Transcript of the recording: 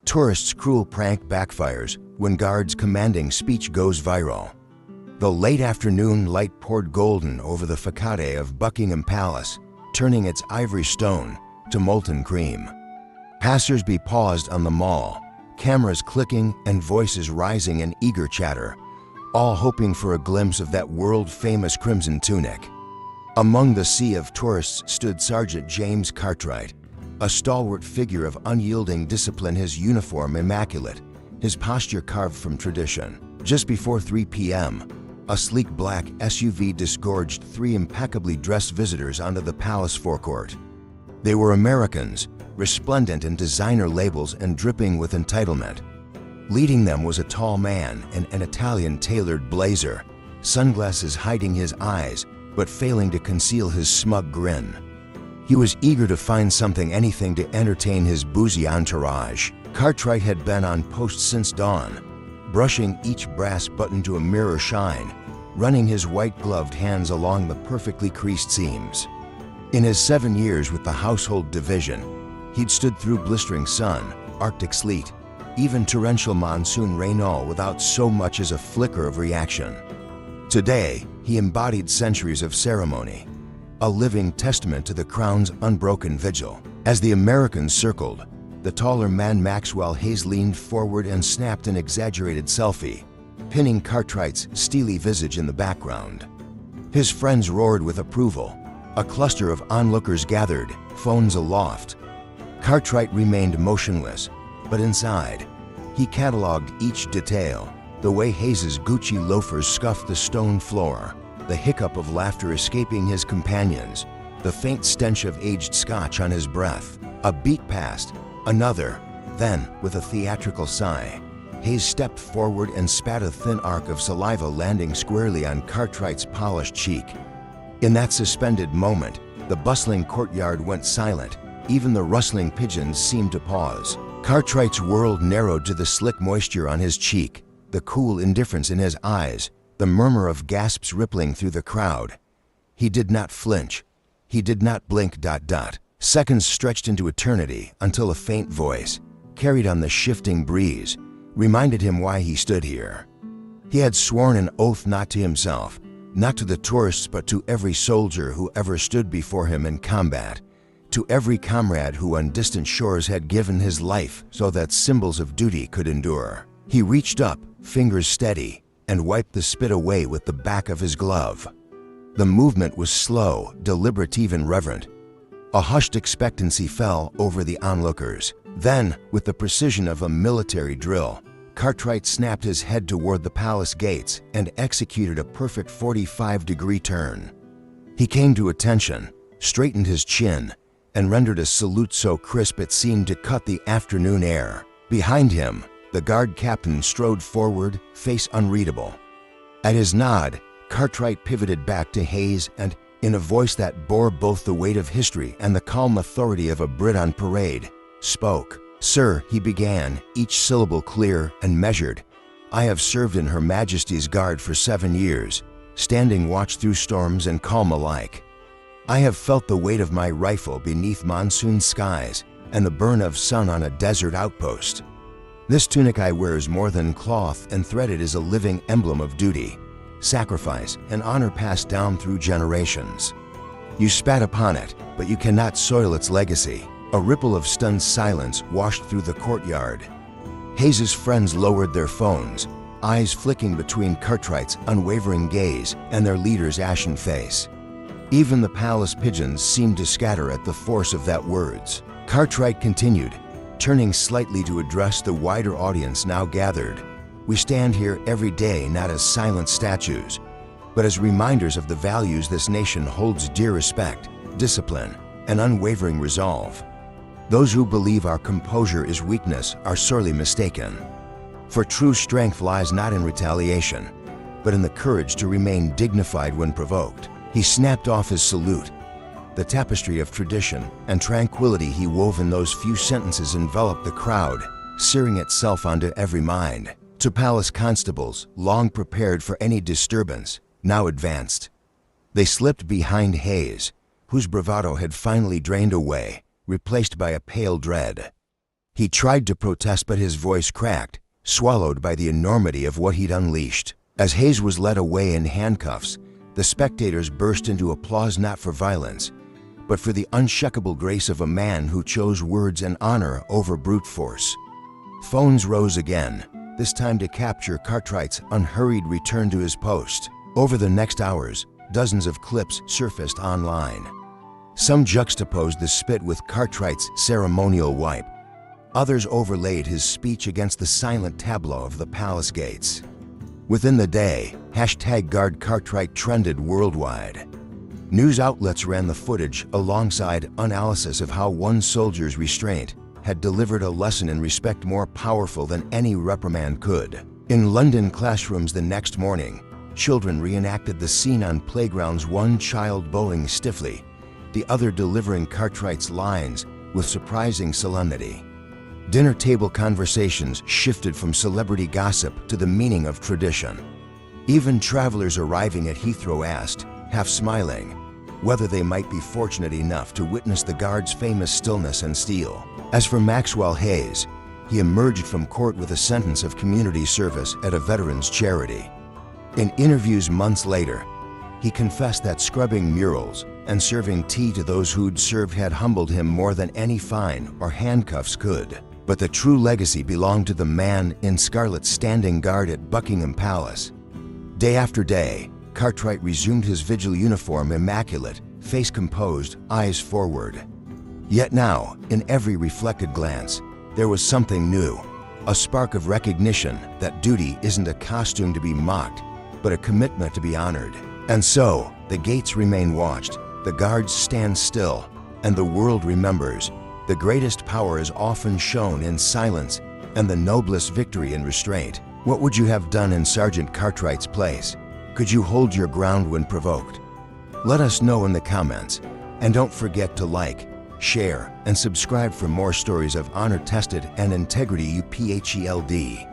Tourists' cruel prank backfires when guards' commanding speech goes viral. The late afternoon light poured golden over the facade of Buckingham Palace, turning its ivory stone to molten cream. Passers-by paused on the mall, cameras clicking and voices rising in eager chatter, all hoping for a glimpse of that world-famous crimson tunic. Among the sea of tourists stood Sergeant James Cartwright, a stalwart figure of unyielding discipline, his uniform immaculate, his posture carved from tradition. Just before 3 p.m., a sleek black SUV disgorged 3 impeccably dressed visitors onto the palace forecourt. They were Americans, resplendent in designer labels and dripping with entitlement. Leading them was a tall man in an Italian-tailored blazer, sunglasses hiding his eyes but failing to conceal his smug grin. He was eager to find anything to entertain his boozy entourage. Cartwright had been on post since dawn, brushing each brass button to a mirror shine, running his white-gloved hands along the perfectly creased seams. In his 7 years with the household division, he'd stood through blistering sun, Arctic sleet, even torrential monsoon rain, all without so much as a flicker of reaction. Today, he embodied centuries of ceremony, a living testament to the crown's unbroken vigil. As the Americans circled, the taller man Maxwell Hayes leaned forward and snapped an exaggerated selfie, pinning Cartwright's steely visage in the background. His friends roared with approval. A cluster of onlookers gathered, phones aloft. Cartwright remained motionless, but inside, he cataloged each detail, the way Hayes's Gucci loafers scuffed the stone floor, the hiccup of laughter escaping his companions, the faint stench of aged scotch on his breath. A beat passed, another, then, with a theatrical sigh, Hayes stepped forward and spat a thin arc of saliva, landing squarely on Cartwright's polished cheek. In that suspended moment, the bustling courtyard went silent. Even the rustling pigeons seemed to pause. Cartwright's world narrowed to the slick moisture on his cheek, the cool indifference in his eyes, the murmur of gasps rippling through the crowd. He did not flinch. He did not blink. Seconds stretched into eternity until a faint voice, carried on the shifting breeze, reminded him why he stood here. He had sworn an oath not to himself, not to the tourists, but to every soldier who ever stood before him in combat, to every comrade who on distant shores had given his life so that symbols of duty could endure. He reached up, fingers steady, and wiped the spit away with the back of his glove. The movement was slow, deliberate, even reverent. A hushed expectancy fell over the onlookers. Then, with the precision of a military drill, Cartwright snapped his head toward the palace gates and executed a perfect 45-degree turn. He came to attention, straightened his chin, and rendered a salute so crisp it seemed to cut the afternoon air. Behind him, the guard captain strode forward, face unreadable. At his nod, Cartwright pivoted back to Hayes and, in a voice that bore both the weight of history and the calm authority of a Brit on parade, spoke. "Sir," he began, each syllable clear and measured, "I have served in Her Majesty's Guard for 7 years, standing watch through storms and calm alike. I have felt the weight of my rifle beneath monsoon skies and the burn of sun on a desert outpost. This tunic I wear is more than cloth and thread. It is a living emblem of duty, sacrifice, and honor passed down through generations. You spat upon it, but you cannot soil its legacy." A ripple of stunned silence washed through the courtyard. Hayes's friends lowered their phones, eyes flicking between Cartwright's unwavering gaze and their leader's ashen face. Even the palace pigeons seemed to scatter at the force of that words. Cartwright continued, turning slightly to address the wider audience now gathered. "We stand here every day not as silent statues, but as reminders of the values this nation holds dear: respect, discipline, and unwavering resolve. Those who believe our composure is weakness are sorely mistaken. For true strength lies not in retaliation, but in the courage to remain dignified when provoked." He snapped off his salute. The tapestry of tradition and tranquility he wove in those few sentences enveloped the crowd, searing itself onto every mind. To palace constables, long prepared for any disturbance, now advanced. They slipped behind Hayes, whose bravado had finally drained away, replaced by a pale dread. He tried to protest, but his voice cracked, swallowed by the enormity of what he'd unleashed. As Hayes was led away in handcuffs, the spectators burst into applause, not for violence, but for the unshakable grace of a man who chose words and honor over brute force. Phones rose again, this time to capture Cartwright's unhurried return to his post. Over the next hours, dozens of clips surfaced online. Some juxtaposed the spit with Cartwright's ceremonial wipe. Others overlaid his speech against the silent tableau of the palace gates. Within the day, #Guard Cartwright trended worldwide. News outlets ran the footage alongside analysis of how one soldier's restraint had delivered a lesson in respect more powerful than any reprimand could. In London classrooms the next morning, children reenacted the scene on playgrounds, one child bowing stiffly, the other delivering Cartwright's lines with surprising solemnity. Dinner table conversations shifted from celebrity gossip to the meaning of tradition. Even travelers arriving at Heathrow asked, half smiling, whether they might be fortunate enough to witness the guard's famous stillness and steel. As for Maxwell Hayes, he emerged from court with a sentence of community service at a veterans' charity. In interviews months later, he confessed that scrubbing murals and serving tea to those who'd served had humbled him more than any fine or handcuffs could. But the true legacy belonged to the man in scarlet standing guard at Buckingham Palace. Day after day, Cartwright resumed his vigil uniform, immaculate, face composed, eyes forward. Yet now, in every reflected glance, there was something new, a spark of recognition that duty isn't a costume to be mocked, but a commitment to be honored. And so, the gates remain watched, the guards stand still, and the world remembers. The greatest power is often shown in silence, and the noblest victory in restraint. What would you have done in Sergeant Cartwright's place? Could you hold your ground when provoked? Let us know in the comments, and don't forget to like, share, and subscribe for more stories of honor-tested and integrity. UPHELD.